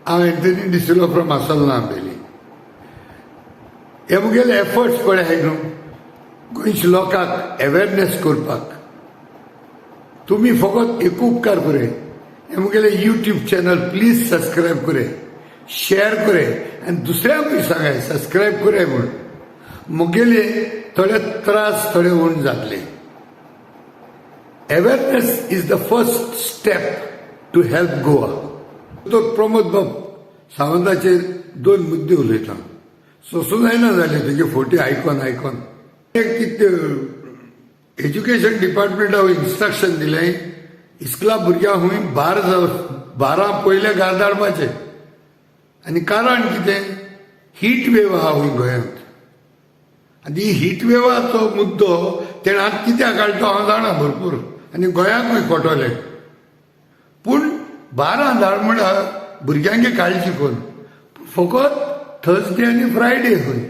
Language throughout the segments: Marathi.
हांव एंथनी डिसिलो फ्रॉम आसोलना आंबेली. हे मुगेले एफर्ट्स पळय हाय न्हू गोंयच्या लोकांक अवेरनेस करपाक. तुमी फकत एक उपकार करे, हे मुगेले यूट्यूब चॅनल प्लीज सबस्क्रायब करे, शेअर करे आनी दुसऱ्यांकूय सांगाय सबस्क्रायब करे म्हूण. मुगेले थोडे त्रास थोडे उण जातले. Awareness is the first step to help Goa. तो प्रमोद बाब सावंताचेर 2 मुद्दे उलयता. सोसूं जायना जालें तुजे फोटी आयकोन आयकोन. एक एज्युकेशन डिपार्टमेंटान इन्स्ट्रक्शन दिलें इस्कुला भुरग्यांक खूंय 12 पयले घरा धाडपाचे. आनी कारण कितें? हीट वेव आहा खूंय गोंयांत. आनी ही हीट वेवाचो मुद्दो तेणें आतां कित्याक काडलो हांव जाणा भरपूर, आनी गोंयांकूय खोटोले. पूण 12 धाड म्हळ्यार भुरग्यांगे काळजी कोण, फकत थर्सडे आनी फ्रायडे खंय.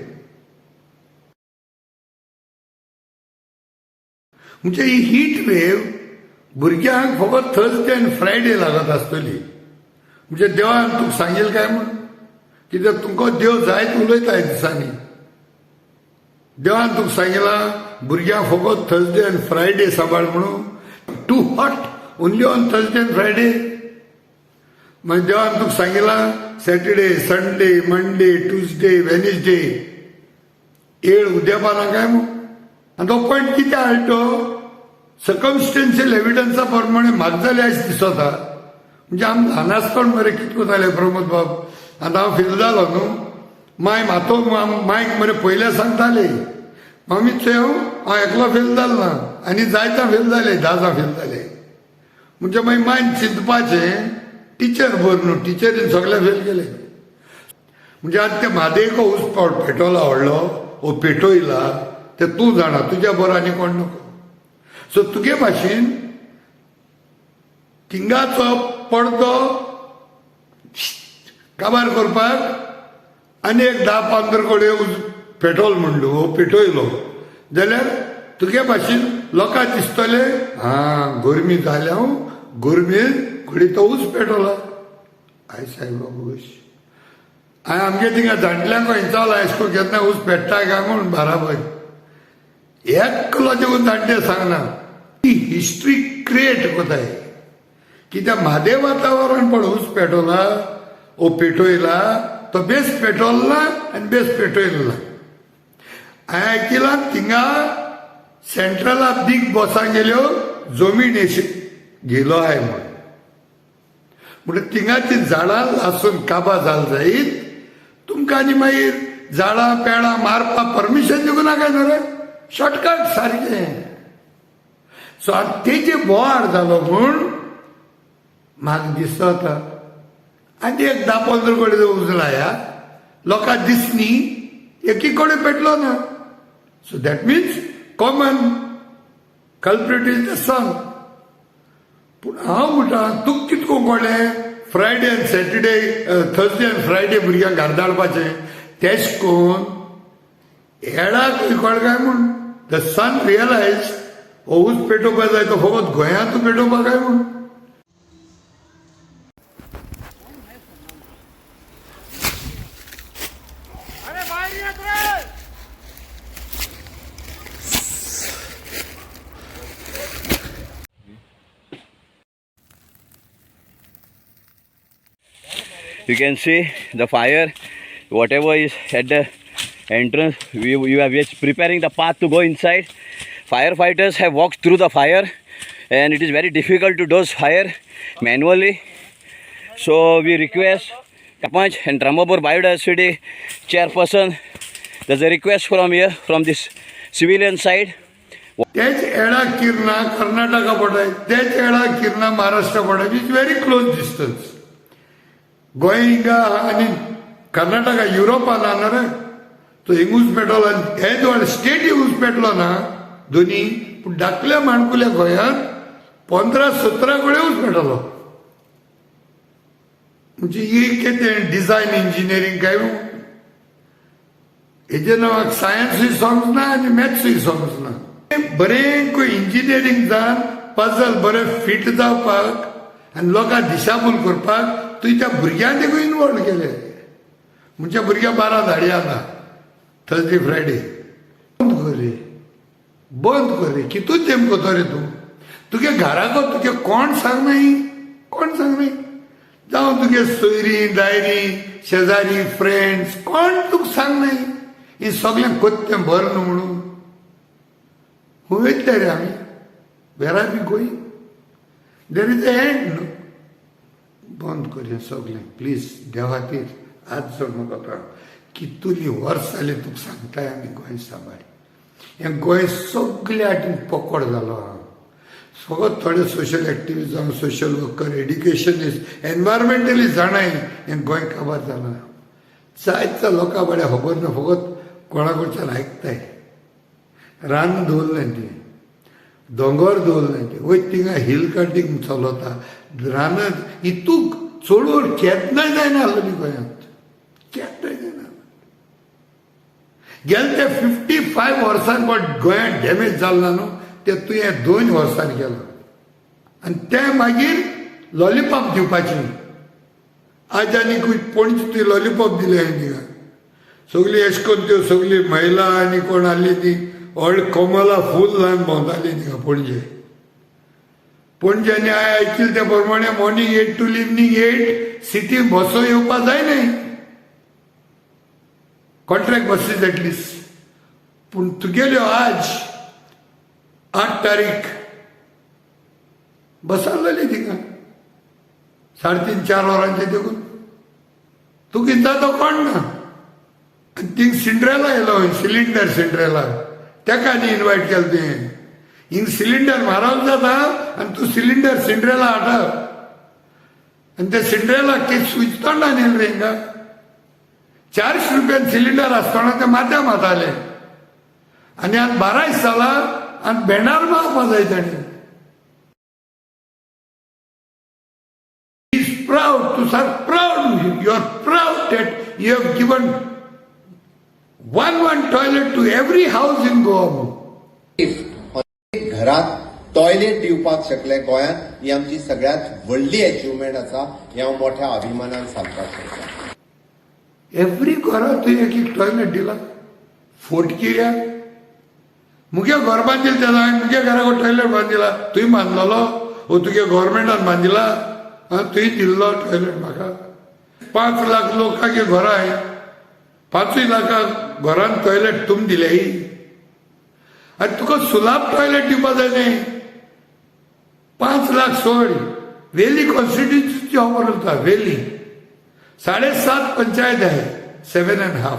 म्हणजे ही हीट वेव भुरग्यांक फकत थर्सडे आनी फ्रायडे लागत आसतली. म्हणजे देवान तुका सांगेल काय म्हूण? कित्याक तुमकां देव जायत उलयता ह्या दिसांनी. देवान तुका सांगिलां भुरग्यांक फकत थर्सडे आनी फ्रायडे सांबाळ म्हणून. Too hot only on Thursday आनी फ्रायडे. मागीर देवान तुका सांगिलां Saturday, Sunday, Monday, Tuesday, Wednesday येळ उद्यापा नाकाय म्हूण. आनी तो पॉयंट कितें हाडलो? सर्कमस्टेन्शियल एविडन्सा प्रमाणे म्हाका जालें अशें दिसता. म्हणजे आमी ल्हान आसतना मरे कितें कोताले प्रमोद बाब. आतां हांव फेल जालो न्हू. मायक मरे पयले सांगताले. मामीच हांव एकलो फेल जालो ना, आनी जायतां फेल जाले, 10 फेल जाले. म्हणजे मागीर मायन चिंतपाचें टिचर बरो न्हू, टिचरीन सगळे फेल केले. म्हणजे आतां ते म्हादेको ऊस पेट्रोल आवडलो वो पेटोयला ते तूं जाणा, तुज्या बरो आनी कोण नको. सो तुगे भाशेन थिंगाचो पडदो काबार करपाक आनी एक 10-15 कडे पेट्रोल म्हणलो वो पेटोयलो जाल्यार तुगे भाशेन लोकांक दिसतले गरमी जाल्या गरमेन घडी तो ऊस पेटोला. आय सायब बाबूश हांवें आमगे थिंगा जाणट्यांक विचारला एशको केन्ना ऊस पेट्टाय काय म्हूण बाराबर. एकलो जेवून जाणटे सांगना. ती हिस्ट्री क्रिएट कोताय. कित्याक म्हादे वातावरण पड ऊस पेटोला ओ पेटोयला तो बेस पेट्रोल ना आनी बेस पेटोयला. हांवें आयकिलां थिंगा सेंट्रला बिग बॉसां गेल्यो जमीन गेलो आय म्हूण. म्हणून थिंगाची झाडां लासून काबा जाल जायत तुमकां आनी मागीर झाडां पेडां मारपा परमिशन दिवंक नाका न्हू रे. शॉर्टकट सारकें. सो आतां तेजे बोवाड जालो म्हूण म्हाका दिसता आनी एक 10-15 कडे उजलाया लोकांक दिसनी एकी कडेन पेटलो ना. So that means common culprit is the sun. पूण हांव म्हणटा तुका कितको कळ्ळें फ्रायडे आनी सॅटर्डे थर्सडे आनी फ्रायडे भुरग्यांक घरा धाडपाचें तेश कोन्न हेडाक कळ काय म्हूण. द सन रियलायज ऊस पेटोवपाक जाय तो फकत गोंयांत पेटोवपाक काय म्हूण. You can see the fire, whatever is at the entrance. We are preparing the path to go inside. Firefighters have walked through the fire and it is very difficult to douse fire manually. So we request Kapanch and Ramapur Biodiversity Chairperson, there's a request from here, from this civilian side. तेच एडा किरणा कर्नाटका पडाय, तेच एडा किरणा महाराष्ट्र पडाय. Is very close distance. Goa हिंगा आनी कर्नाटका युरोपान ना रे. तो हिंग ऊस पेटोला हे दोन स्टेट ऊस पेटलो ना दोनी. पूण धाकल्या माणकुल्या गोंयांत 15-17 कडे ऊस पेटलो. म्हणजे ही कितें डिझायन इंजिनियरींग काय हेजे नांवाक सायन्सूय सोंग्स ना आनी मॅथ्सूय सोंग्स ना. बरें इंजिनियरींग जावन पजल बरें फिट जावपाक आनी लोकांक दिशाभूल करपाक तुझ्या भुरग्यांक देखून इनवॉल्व केले. म्हणजे भुरग्या 12 धाडी आता थर्सडे फ्रायडे बंद कर रे, बंद कर रे. कितूच तेम करतो रे तूं. तुगे घराको तुगे कोण सांगनाय, कोण सांगनाय. जावं तुगे सोयरी दायरी शेजारी फ्रेंड्स कोण तुका सांगनाय. हे सगळें कोत्तें बरें न्हू म्हणून खंय वयतले रे आमी. Where are we going. There is a end न्हू. बंद कर हें सगळें प्लीज. देवा खातीर आज जर म्हाका कितुली वर्स जाली तुका सांगताय आमी गोंय सांबाळ. हें गोंय सगळ्या वाटेन पकोड जालो. फकत थोडे सोशल एक्टिविजम सोशल वर्कर एड्युकेशनिस्ट एनवायरमेंटलिस्ट जाणाय हें गोंय काबार जालां. जायत्या लोकां बरें खबर ना फकत कोणा कडच्यान आयकताय. रान दवरलें तें, दोंगर दवरलें तें, वयर थिंगा हिल कटिंग चलता. रानांत हितूक चडून केन्नाय जायना आसलेली गोंयांत. केन्नाय जायना. गेले ते 55 वर्सान पण गोंयांत डॅमेज जाल्ला न्हू ते तुवें 2 वर्सांनी केलो. आनी ते मागीर लॉलिपॉप दिवपाचें. आज आनी पणजे तुवें लॉलिपॉप दिलें थिंगा. सगळीं अशें करून त्यो सगळीं महिला आनी कोण आसली ती व्हड कमला फूल लावन भोंवताली थिंगा पणजे. पणजे आनी हांवें आयकलें त्या प्रमाणे मॉर्निंग 8 टू इवनिंग 8 सिटीन बसो येवपा जायनाय. Contract buses at least. पूण तुगेल्यो आज 8 तारीख बस आसलेली थिंगा 3.5-4 वरांचे देखून. तूं कितें जाता कोण ना. आनी थिंग सिंड्रेला येयलो सिलिंडर सिंड्रेला तेका न्ही इनवायट केलें तुवें. हिंग सिलिंडर म्हारग जाता आनी तूं सिलिंडर सिंड्रेला हाडा. आनी ते सिंड्रेलाक ते स्विच तोंडान येयलें रे हिंगा. 400 रुपयान सिलिंडर आसतना ते माथ्या माताले. आनी आतां 12 जाला आनी भेंडार मारपा जाय ताणें. Is proud to are proud. You are proud that you have given one toilet to every house in Goa. घरात टॉयलेट दिवपाक शकले गोंयांत ही आमची सगळ्यात व्हडली अचिव्हमेंट आसा. हें हांव मोठ्या अभिमानान सांगपाक सोदतां. एवरी घरात तुवें एक टॉयलेट दिला. फोर्ट किऱ्याक मुगे घर बांदिल तेन्ना हांवें मुगे घरा टॉयलेट बांदिला. तुवें बांदलेलो वो तुगे गव्हर्मेंटान बांदिला. तुवें दिल्लो टॉयलेट म्हाका. 5 लाख लोकांगे घरां हाय. 5 लाखांक घरान टॉयलेट तुम दिल्याय. आनी तुका सुलाब टॉयलेट दिवपा जाय न्ही. 5 लाख सोड. वेली कॉन्स्टिट्युन्सीची खबर उरता. वेली 7.5 पंचायत आहे 7.5.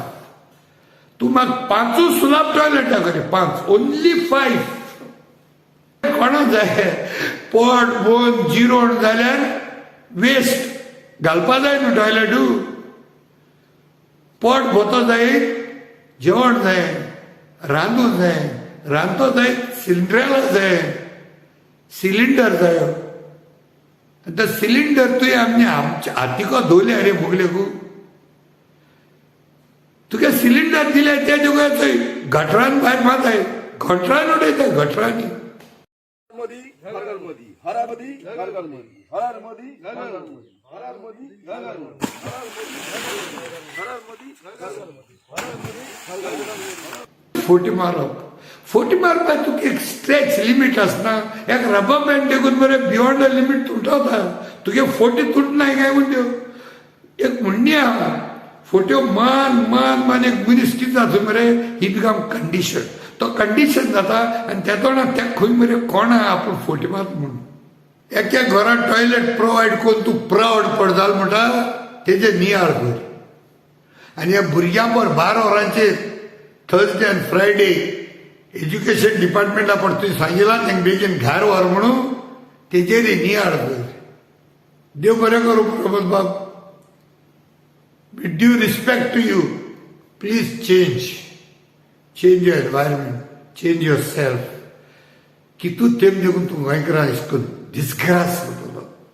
तूं म्हाका 5 सुलाब टॉयलेट दाखय. 5 ओन्ली 5. कोणा जाय पोट बोन जिरोण जाल्यार वेस्ट घालपा जाय न्हू टॉयलेटू. पोट भोतो जाय जेवण जाय रांदूं जाय. रांदतो जाय सिलिंडराला जाय सिलिंडर जाय. आतां सिलिंडर तुवें आमच्या हातीको दवरले रे भोगलेकू. तुका सिलिंडर दिले ते तुका थंय गटरान भायर माताय. गटरान उडयताय गटरांनी. मोदी घर घर मोदी हर मोदी घर घर मोदी हर मोदी घर घर मोदी हर मोदी घर घर मोदी हर मोदी घर घर मोदी हर मोदी घर घर मोदी. फोटी मारप. फोटी मारपाक तुका एक स्ट्रेच लिमीट आसना. एक रबर बँड देखून बरें बियॉन्ड द लिमीट तुटवता. तुगे फोटी तुटनाय काय म्हणट्यो. एक म्हणणी आहा फोट्यो मान मान मान एक मनीस कितें जाता मरे ही बिकम कंडिशन. तो कंडिशन जाता आनी त्या तोंडाक त्या खंय मरे कोणा आपूण फोटी मारता म्हणून. एका घरात टॉयलेट प्रोवायड करून तूं प्रावड पडताल म्हणटा तेजे नियाळ कर. आनी ह्या भुरग्यां पर 12 वरांचेर थर्सडे आनी फ्रायडे एज्युकेशन डिपार्टमेंटा पण तुवें सांगिलां तेंका बेगीन घार व्हर म्हणून तेजेर नियाळ कर. देव बरें करूं Pramod Bab. With due respect to you please change your environment change yourself. कितू तेम देखून तूं गोंयकारां अशें करून डिस्ग्रास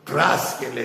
त्रास केले.